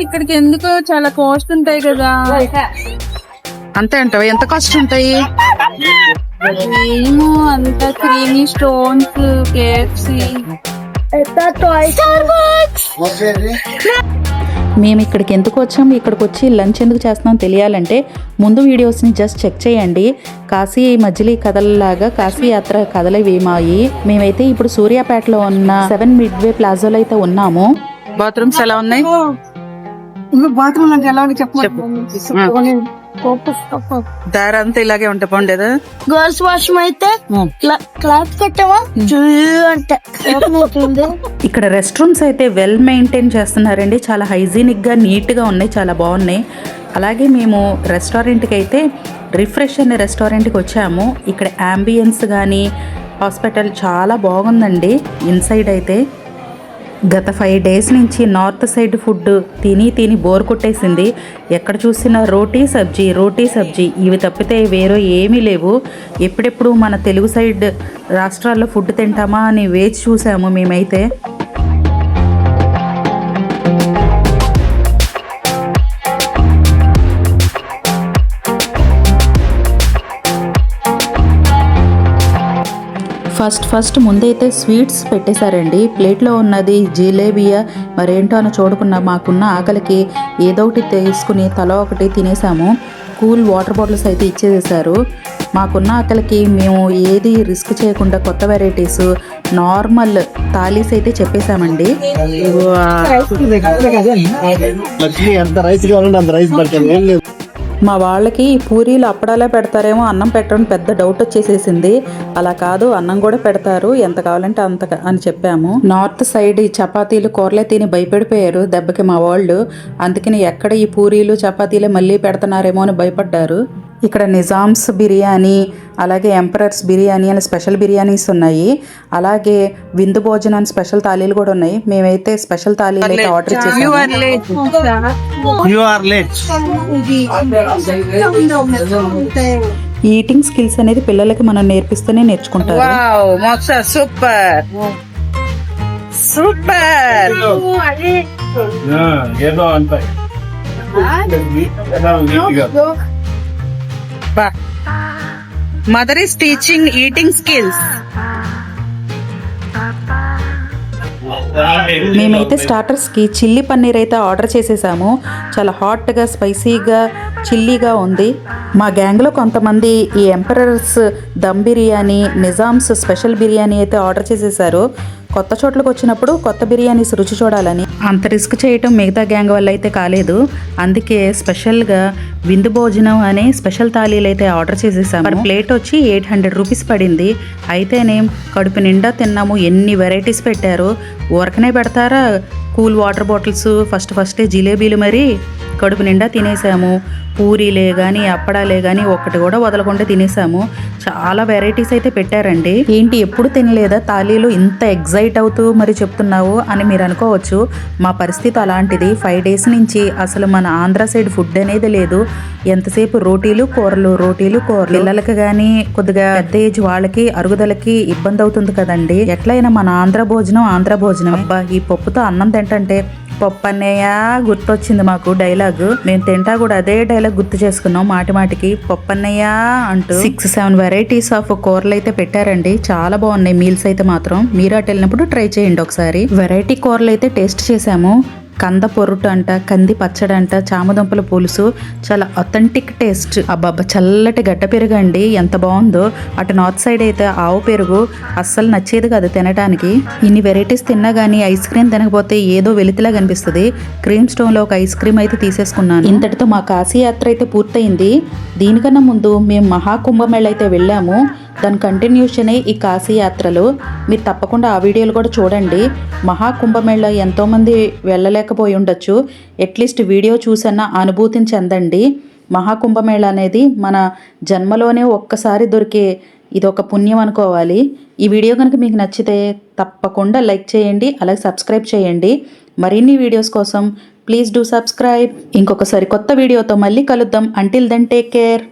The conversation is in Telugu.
ఇక్కడికి ఎందుకు చాలా కాస్ట్ ఉంటాయి కదా. అంతే అంటావా? ఎంత కాస్ట్ ఉంటాయి? ఏమో అంత క్రీమీ స్టోన్స్, కేఎఫ్సి. మేము ఇక్కడికి ఎందుకు వచ్చాము, ఇక్కడికి వచ్చి లంచ్ ఎందుకు చేస్తున్నాం తెలియాలంటే ముందు వీడియోస్ని జస్ట్ చెక్ చేయండి. కాశీ మజిలీ కథలలాగా కాశీ యాత్ర కథలు ఇవి. మేమైతే ఇప్పుడు సూర్యాపేటలో ఉన్న 7 మిడ్వే ప్లాజాలో అయితే ఉన్నాము. బాత్రూమ్స్ ఎలా ఉన్నాయి? బాత్రూమ్ నాకు ఎలా చెప్పు. దారంతా ఇలాగే ఉంటే బాగుండేదా? గర్ల్స్ వాష్రూమ్ అయితే క్లాత్ కట్టవా అంటే. ఇక్కడ రెస్ట్ రూమ్స్ అయితే వెల్ మెయింటైన్ చేస్తున్నారండి. చాలా హైజీనిక్ గా నీట్ గా ఉన్నాయి, చాలా బాగున్నాయి. అలాగే మేము రెస్టారెంట్కి అయితే రిఫ్రెష్ అనే రెస్టారెంట్కి వచ్చాము. ఇక్కడ అంబియన్స్ కానీ హాస్పిటల్ చాలా బాగుందండి. ఇన్సైడ్ అయితే గత 5 డేస్ నుంచి నార్త్ సైడ్ ఫుడ్ తిని బోర్ కొట్టేసింది. ఎక్కడ చూసినా రోటీ సబ్జీ ఇవి తప్పితే వేరే ఏమీ లేవు. ఎప్పుడెప్పుడు మన తెలుగు సైడ్ రాష్ట్రాల్లో ఫుడ్ తింటామా అని వేచి చూసాము మేమైతే. ఫస్ట్ ముందైతే స్వీట్స్ పెట్టేశారండి. ప్లేట్లో ఉన్నది జిలేబియా మరేంటో అని చూడకుండా మాకున్న ఆకలికి ఏదో ఒకటి తీసుకుని తల ఒకటి తినేసాము. కూల్ వాటర్ బాటిల్స్ అయితే ఇచ్చేసేసారు. మాకున్న ఆకలికి మేము ఏది రిస్క్ చేయకుండా కొత్త వెరైటీస్ నార్మల్ థాలీస్ అయితే చెప్పేశామండి. మా వాళ్ళకి పూరీలు అప్పడాలే పెడతారేమో, అన్నం పెట్టడం పెద్ద డౌట్ వచ్చేసేసింది. అలా కాదు, అన్నం కూడా పెడతారు, ఎంత కావాలంటే అంత అని చెప్పాము. నార్త్ సైడ్ ఈ చపాతీలు కూరలే తిని భయపడిపోయారు దెబ్బకి మా వాళ్ళు. అందుకని ఎక్కడ ఈ పూరీలు చపాతీలే మళ్ళీ పెడుతున్నారేమో అని భయపడ్డారు. ఇక్కడ నిజామ్స్ బిర్యానీ, అలాగే ఎంపరర్స్ బిర్యానీ అని స్పెషల్ బిర్యానీస్ ఉన్నాయి. అలాగే విందు భోజనం స్పెషల్ థాలీలు కూడా ఉన్నాయి. మేమైతే స్పెషల్ థాలీలు అయితే ఆర్డర్ చేసాము. ఈటింగ్ స్కిల్స్ అనేది పిల్లలకి మనం నేర్పిస్తేనే నేర్చుకుంటారు. Super mother is teaching eating skills. మేమైతే స్టార్టర్స్కి చిల్లీ పన్నీర్ అయితే ఆర్డర్ చేసేసాము. చాలా హాట్గా స్పైసీగా చిల్లీగా ఉంది. మా గ్యాంగ్లో కొంతమంది ఈ ఎంపరర్స్ దమ్ బిర్యానీ, నిజామ్స్ స్పెషల్ బిర్యానీ అయితే ఆర్డర్ చేసేసారు. కొత్త చోట్లకు వచ్చినప్పుడు కొత్త బిర్యానీస్ రుచి చూడాలని. అంత రిస్క్ చేయటం మిగతా గ్యాంగ్ వల్ల అయితే కాలేదు. అందుకే స్పెషల్గా విందు భోజనం అనే స్పెషల్ థాలీలు అయితే ఆర్డర్ చేసేసాము. పర్ ప్లేట్ వచ్చి 800 రూపీస్ పడింది. అయితేనే కడుపు నిండా తిన్నాము. ఎన్ని వెరైటీస్ పెట్టారు. ఊరకనే పెడతారా కూల్ వాటర్ బాటిల్స్, ఫస్ట్ జిలేబీలు, మరి కడుపు నిండా తినేసాము. పూరీలే కానీ అప్పడాలే కానీ ఒక్కటి కూడా వదలకుండా తినేసాము. చాలా వెరైటీస్ అయితే పెట్టారండి. ఏంటి ఎప్పుడు తినలేదా థాలీలు, ఇంత ఎగ్జైట్ అవుతూ మరి చెప్తున్నావు అని మీరు అనుకోవచ్చు. మా పరిస్థితి అలాంటిది. 5 డేస్ నుంచి అసలు మన ఆంధ్ర సైడ్ ఫుడ్ అనేది లేదు. ఎంతసేపు రోటీలు కూరలు. పిల్లలకి కానీ కొద్దిగా పెద్ద ఏజ్ వాళ్ళకి అరుగుదలకి ఇబ్బంది అవుతుంది కదండి. ఎట్లయినా మన ఆంధ్ర భోజనం. అబ్బా, ఈ పప్పుతో అన్నం తింటంటే పప్పు అన్నయ్య గుర్తొచ్చింది మాకు డైలాగ్. మేము తింటా కూడా అదే డైలాగ్ గుర్తు చేసుకున్నాం మాటికి పప్పు అన్నయ్య అంటూ. 6-7 వెరైటీస్ ఆఫ్ కూరలు అయితే పెట్టారండి. చాలా బాగున్నాయి మీల్స్ అయితే మాత్రం. మీరు అటు వెళ్ళినప్పుడు ట్రై చేయండి ఒకసారి. వెరైటీ కూరలు అయితే టేస్ట్ చేసాము. కంద పొరుటు అంట, కంది పచ్చడి అంట, చామదుంపల పులుసు, చాలా అథెంటిక్ టేస్ట్. అబ్బాబ్బా, చల్లటి గడ్డ పెరుగు అండి, ఎంత బాగుందో. అటు నార్త్ సైడ్ అయితే ఆవు పెరుగు అస్సలు నచ్చేది కాదు తినడానికి. ఇన్ని వెరైటీస్ తిన్నా కానీ ఐస్ క్రీమ్ తినకపోతే ఏదో వెలితిలా కనిపిస్తుంది. క్రీమ్ స్టోన్లో ఒక ఐస్ క్రీమ్ అయితే తీసేసుకున్నాను. ఇంతటితో మా కాశీ యాత్ర అయితే పూర్తయింది. దీనికన్నా ముందు మేము మహాకుంభమేళ అయితే వెళ్ళాము. దాని కంటిన్యూషనే ఈ కాశీ యాత్రలు. మీరు తప్పకుండా ఆ వీడియోలు కూడా చూడండి. మహాకుంభమేళ ఎంతోమంది వెళ్ళలేకపోయి ఉండొచ్చు. అట్లీస్ట్ వీడియో చూసన్నా అనుభూతిని చెందండి. మహాకుంభమేళ అనేది మన జన్మలోనే ఒక్కసారి దొరికే ఇదొక పుణ్యం అనుకోవాలి. ఈ వీడియో కనుక మీకు నచ్చితే తప్పకుండా లైక్ చేయండి, అలాగే సబ్స్క్రైబ్ చేయండి. మరిన్ని వీడియోస్ కోసం ప్లీజ్ డూ సబ్స్క్రైబ్. ఇంకొకసారి కొత్త వీడియోతో మళ్ళీ కలుద్దాం. Until then take care.